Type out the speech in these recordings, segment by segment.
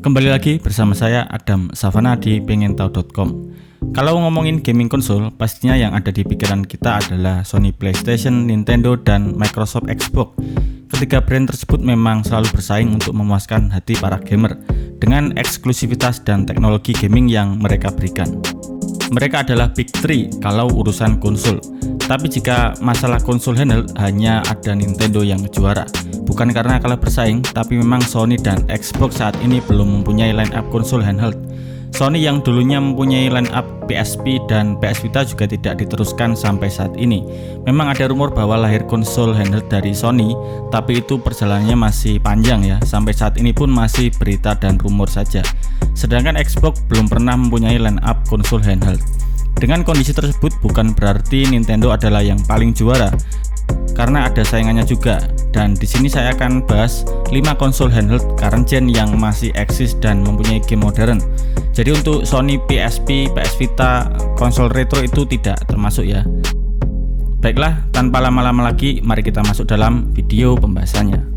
Kembali lagi bersama saya Adam Savana di pengentahu.com. Kalau ngomongin gaming konsol, pastinya yang ada di pikiran kita adalah Sony PlayStation, Nintendo, dan Microsoft Xbox. Ketiga brand tersebut memang selalu bersaing untuk memuaskan hati para gamer dengan eksklusivitas dan teknologi gaming yang mereka berikan. Mereka adalah Big Three kalau urusan konsol. Tapi jika masalah konsol handheld, hanya ada Nintendo yang juara. Bukan karena kalah bersaing, tapi memang Sony dan Xbox saat ini belum mempunyai line up konsol handheld. Sony yang dulunya mempunyai line up PSP dan PS Vita juga tidak diteruskan sampai saat ini. Memang ada rumor bahwa lahir konsol handheld dari Sony, tapi itu perjalanannya masih panjang ya. Sampai saat ini pun masih berita dan rumor saja. Sedangkan Xbox belum pernah mempunyai line up konsol handheld. Dengan kondisi tersebut bukan berarti Nintendo adalah yang paling juara, karena ada saingannya juga. Dan di sini saya akan bahas 5 konsol handheld current gen yang masih eksis dan mempunyai game modern. Jadi untuk Sony PSP, PS Vita, konsol retro itu tidak termasuk ya. Baiklah, tanpa lama-lama lagi, mari kita masuk dalam video pembahasannya.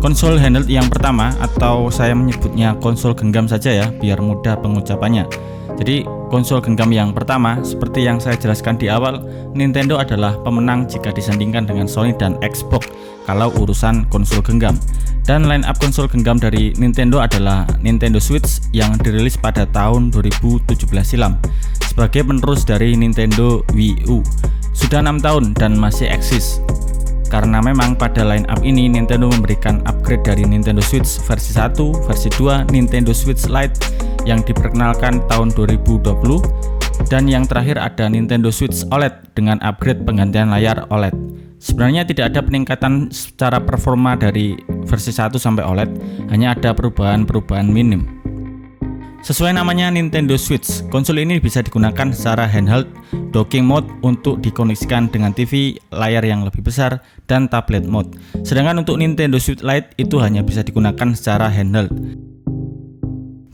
Konsol handheld yang pertama, atau saya menyebutnya konsol genggam saja ya, biar mudah pengucapannya. Jadi konsol genggam yang pertama, seperti yang saya jelaskan di awal, Nintendo adalah pemenang jika disandingkan dengan Sony dan Xbox kalau urusan konsol genggam. Dan line up konsol genggam dari Nintendo adalah Nintendo Switch yang dirilis pada tahun 2017 silam sebagai penerus dari Nintendo Wii U. Sudah 6 tahun dan masih eksis. Karena memang pada line up ini Nintendo memberikan upgrade dari Nintendo Switch versi 1, versi 2, Nintendo Switch Lite yang diperkenalkan tahun 2020, dan yang terakhir ada Nintendo Switch OLED dengan upgrade penggantian layar OLED. Sebenarnya tidak ada peningkatan secara performa dari versi 1 sampai OLED, hanya ada perubahan-perubahan minim. Sesuai namanya Nintendo Switch, konsol ini bisa digunakan secara handheld, docking mode untuk dikoneksikan dengan TV, layar yang lebih besar, dan tablet mode. Sedangkan untuk Nintendo Switch Lite itu hanya bisa digunakan secara handheld.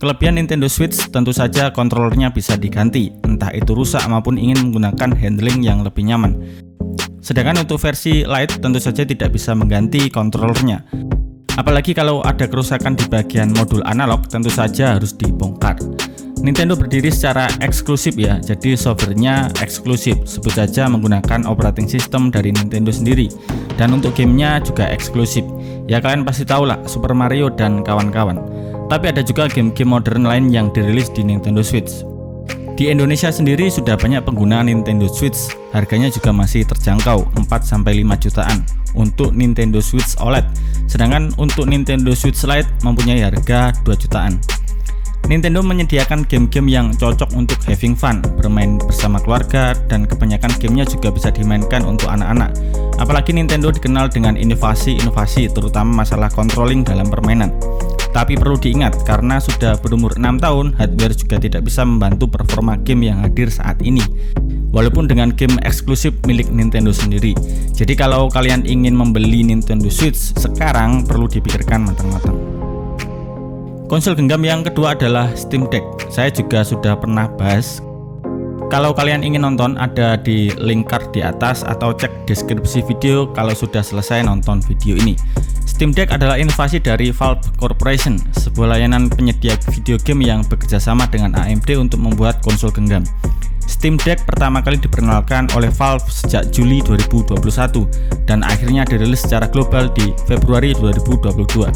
Kelebihan Nintendo Switch tentu saja kontrolernya bisa diganti, entah itu rusak maupun ingin menggunakan handling yang lebih nyaman. Sedangkan untuk versi Lite tentu saja tidak bisa mengganti kontrolernya. Apalagi kalau ada kerusakan di bagian modul analog, tentu saja harus dibongkar. Nintendo berdiri secara eksklusif ya, jadi softwarenya eksklusif, sebut saja menggunakan operating system dari Nintendo sendiri. Dan untuk gamenya juga eksklusif. Ya kalian pasti tahu lah, Super Mario dan kawan-kawan. Tapi ada juga game-game modern lain yang dirilis di Nintendo Switch. Di Indonesia sendiri sudah banyak pengguna Nintendo Switch, harganya juga masih terjangkau 4-5 jutaan untuk Nintendo Switch OLED, sedangkan untuk Nintendo Switch Lite mempunyai harga 2 jutaan. Nintendo menyediakan game-game yang cocok untuk having fun, bermain bersama keluarga, dan kebanyakan gamenya juga bisa dimainkan untuk anak-anak. Apalagi Nintendo dikenal dengan inovasi-inovasi, terutama masalah controlling dalam permainan. Tapi perlu diingat, karena sudah berumur 6 tahun, hardware juga tidak bisa membantu performa game yang hadir saat ini. Walaupun dengan game eksklusif milik Nintendo sendiri. Jadi kalau kalian ingin membeli Nintendo Switch sekarang, perlu dipikirkan matang-matang. Konsol genggam yang kedua adalah Steam Deck. Saya juga sudah pernah bahas. Kalau kalian ingin nonton, ada di link card di atas atau cek deskripsi video kalau sudah selesai nonton video ini. Steam Deck adalah inovasi dari Valve Corporation, sebuah layanan penyedia video game yang bekerjasama dengan AMD untuk membuat konsol genggam. Steam Deck pertama kali diperkenalkan oleh Valve sejak Juli 2021 dan akhirnya dirilis secara global di Februari 2022.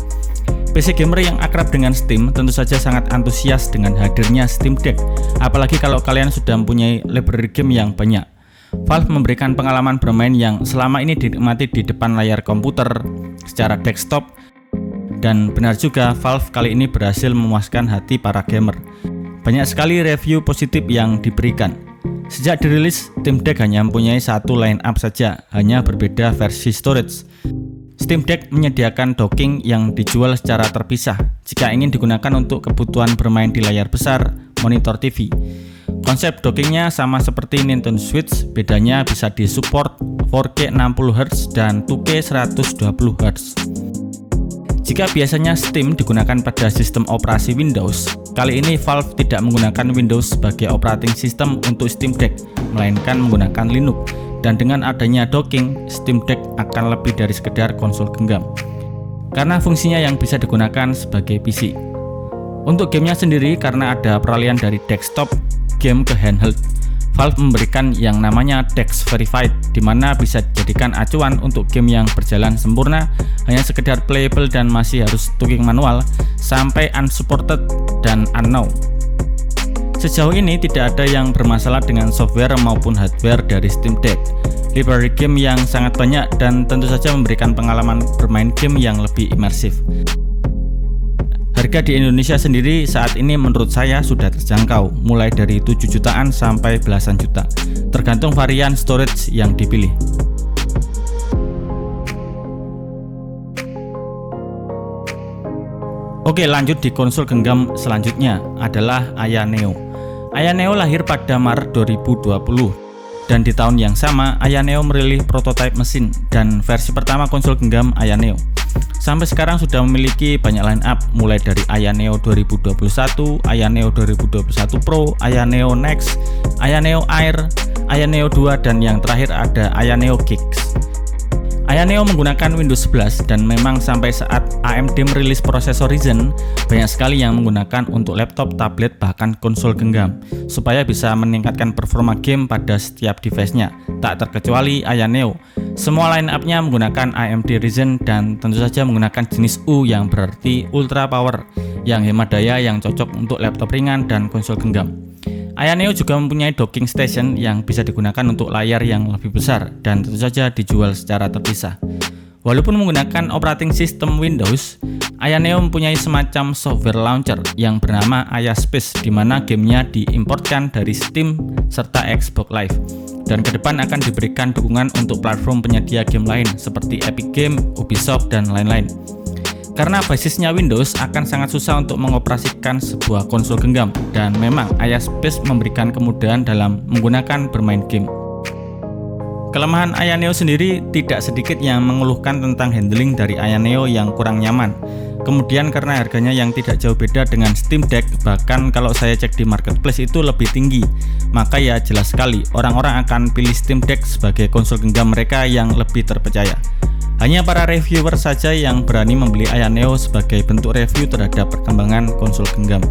PC gamer yang akrab dengan Steam tentu saja sangat antusias dengan hadirnya Steam Deck, apalagi kalau kalian sudah mempunyai library game yang banyak. Valve memberikan pengalaman bermain yang selama ini dinikmati di depan layar komputer secara desktop, dan benar juga Valve kali ini berhasil memuaskan hati para gamer. Banyak sekali review positif yang diberikan. Sejak dirilis, Steam Deck hanya mempunyai satu line up saja, hanya berbeda versi storage. Steam Deck menyediakan docking yang dijual secara terpisah jika ingin digunakan untuk kebutuhan bermain di layar besar, monitor TV. Konsep dockingnya sama seperti Nintendo Switch, bedanya bisa disupport 4K 60Hz dan 2K 120Hz. Jika biasanya Steam digunakan pada sistem operasi Windows, kali ini Valve tidak menggunakan Windows sebagai operating system untuk Steam Deck, melainkan menggunakan Linux. Dan dengan adanya docking, Steam Deck akan lebih dari sekedar konsol genggam, karena fungsinya yang bisa digunakan sebagai PC. Untuk gamenya sendiri, karena ada peralihan dari desktop game ke handheld, Valve memberikan yang namanya Dex Verified, di mana bisa dijadikan acuan untuk game yang berjalan sempurna, hanya sekedar playable dan masih harus tweaking manual, sampai unsupported dan unknown. Sejauh ini tidak ada yang bermasalah dengan software maupun hardware dari Steam Deck. Library game yang sangat banyak dan tentu saja memberikan pengalaman bermain game yang lebih imersif. Harga di Indonesia sendiri saat ini menurut saya sudah terjangkau, mulai dari 7 jutaan sampai belasan juta, tergantung varian storage yang dipilih. Oke, lanjut di konsol genggam selanjutnya adalah Aya Neo. Aya Neo lahir pada Maret 2020, dan di tahun yang sama Aya Neo merilis prototipe mesin dan versi pertama konsol genggam Aya Neo. Sampai sekarang sudah memiliki banyak line up, mulai dari Aya Neo 2021, Aya Neo 2021 Pro, Aya Neo Next, Aya Neo Air, Aya Neo 2, dan yang terakhir ada Aya Neo Kicks. Aya Neo menggunakan Windows 11 dan memang sampai saat AMD merilis prosesor Ryzen, banyak sekali yang menggunakan untuk laptop, tablet, bahkan konsol genggam supaya bisa meningkatkan performa game pada setiap device-nya, tak terkecuali Aya Neo. Semua line up-nya menggunakan AMD Ryzen dan tentu saja menggunakan jenis U yang berarti Ultra Power, yang hemat daya, yang cocok untuk laptop ringan dan konsol genggam. Aya Neo juga mempunyai docking station yang bisa digunakan untuk layar yang lebih besar dan tentu saja dijual secara terpisah. Walaupun menggunakan operating system Windows, Aya Neo mempunyai semacam software launcher yang bernama Aya Space, di mana gamenya diimportkan dari Steam serta Xbox Live. Dan ke depan akan diberikan dukungan untuk platform penyedia game lain seperti Epic Game, Ubisoft, dan lain-lain. Karena basisnya Windows, akan sangat susah untuk mengoperasikan sebuah konsol genggam, dan memang Aya Space memberikan kemudahan dalam menggunakan bermain game. Kelemahan Aya Neo sendiri, tidak sedikit yang mengeluhkan tentang handling dari Aya Neo yang kurang nyaman. Kemudian karena harganya yang tidak jauh beda dengan Steam Deck, bahkan kalau saya cek di marketplace itu lebih tinggi, maka ya jelas sekali orang-orang akan pilih Steam Deck sebagai konsol genggam mereka yang lebih terpercaya. Hanya para reviewer saja yang berani membeli Aya Neo sebagai bentuk review terhadap perkembangan konsol genggam.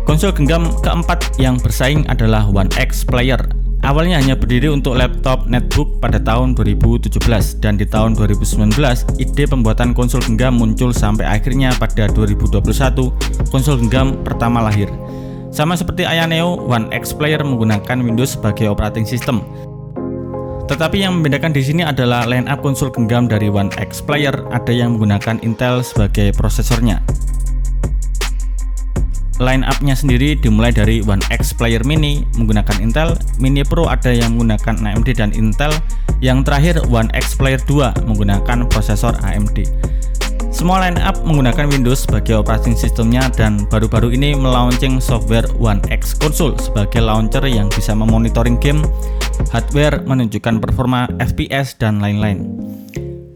Konsol genggam keempat yang bersaing adalah One X Player. Awalnya hanya berdiri untuk laptop netbook pada tahun 2017, dan di tahun 2019 ide pembuatan konsol genggam muncul sampai akhirnya pada 2021 konsol genggam pertama lahir. Sama seperti Aya Neo, One X Player menggunakan Windows sebagai operating system. Tetapi yang membedakan di sini adalah line up konsol genggam dari One X Player ada yang menggunakan Intel sebagai prosesornya. Line up-nya sendiri dimulai dari One X Player Mini menggunakan Intel, Mini Pro ada yang menggunakan AMD dan Intel, yang terakhir One X Player 2 menggunakan prosesor AMD. Semua line up menggunakan Windows sebagai operating systemnya, dan baru-baru ini melaunching software One X Console sebagai launcher yang bisa memonitoring game, hardware, menunjukkan performa FPS, dan lain-lain.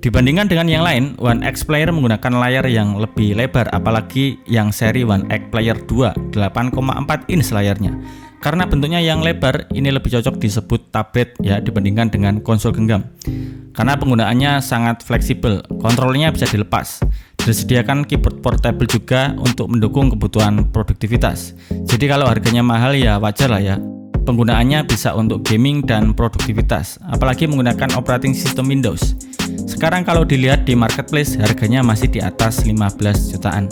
Dibandingkan dengan yang lain, One X Player menggunakan layar yang lebih lebar, apalagi yang seri One X Player 2, 8,4 inch layarnya. Karena bentuknya yang lebar, ini lebih cocok disebut tablet ya dibandingkan dengan konsol genggam. Karena penggunaannya sangat fleksibel, kontrolnya bisa dilepas. Disediakan keyboard portable juga untuk mendukung kebutuhan produktivitas. Jadi kalau harganya mahal ya wajar lah ya. Penggunaannya bisa untuk gaming dan produktivitas, apalagi menggunakan operating system Windows. Sekarang kalau dilihat di marketplace, harganya masih di atas 15 jutaan.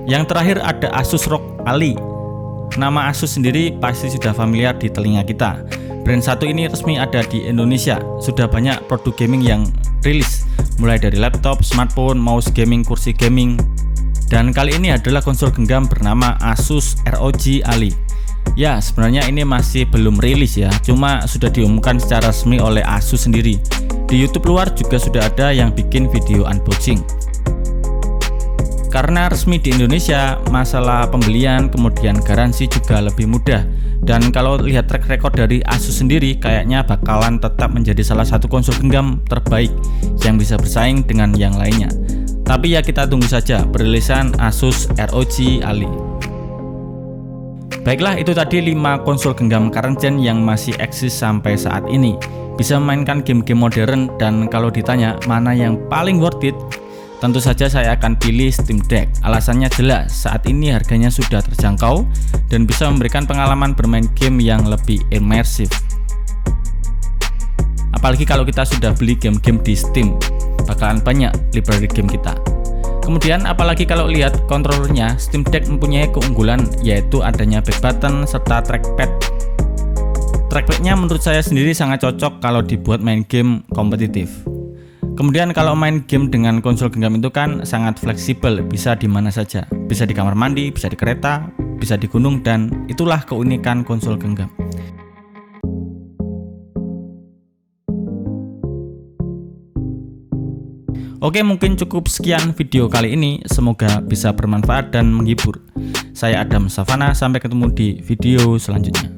Yang terakhir ada Asus ROG Ally. Nama Asus sendiri pasti sudah familiar di telinga kita. Brand satu ini resmi ada di Indonesia. Sudah banyak produk gaming yang rilis, mulai dari laptop, smartphone, mouse gaming, kursi gaming. Dan kali ini adalah konsol genggam bernama Asus ROG Ally. Ya, sebenarnya ini masih belum rilis ya, cuma sudah diumumkan secara resmi oleh Asus sendiri. Di YouTube luar juga sudah ada yang bikin video unboxing. Karena resmi di Indonesia, masalah pembelian kemudian garansi juga lebih mudah. Dan kalau lihat track record dari Asus sendiri, kayaknya bakalan tetap menjadi salah satu konsol genggam terbaik yang bisa bersaing dengan yang lainnya. Tapi ya kita tunggu saja perilisan Asus ROG Ally. Baiklah, itu tadi 5 konsol genggam current gen yang masih eksis sampai saat ini. Bisa memainkan game-game modern, dan kalau ditanya mana yang paling worth it, tentu saja saya akan pilih Steam Deck. Alasannya jelas, saat ini harganya sudah terjangkau dan bisa memberikan pengalaman bermain game yang lebih imersif. Apalagi kalau kita sudah beli game-game di Steam, bakalan banyak library game kita. Kemudian apalagi kalau lihat kontrolernya, Steam Deck mempunyai keunggulan yaitu adanya back button serta trackpad. Trackpadnya menurut saya sendiri sangat cocok kalau dibuat main game kompetitif. Kemudian kalau main game dengan konsol genggam itu kan sangat fleksibel, bisa di mana saja. Bisa di kamar mandi, bisa di kereta, bisa di gunung, dan itulah keunikan konsol genggam. Oke, mungkin cukup sekian video kali ini. Semoga bisa bermanfaat dan menghibur. Saya Adam Savana, sampai ketemu di video selanjutnya.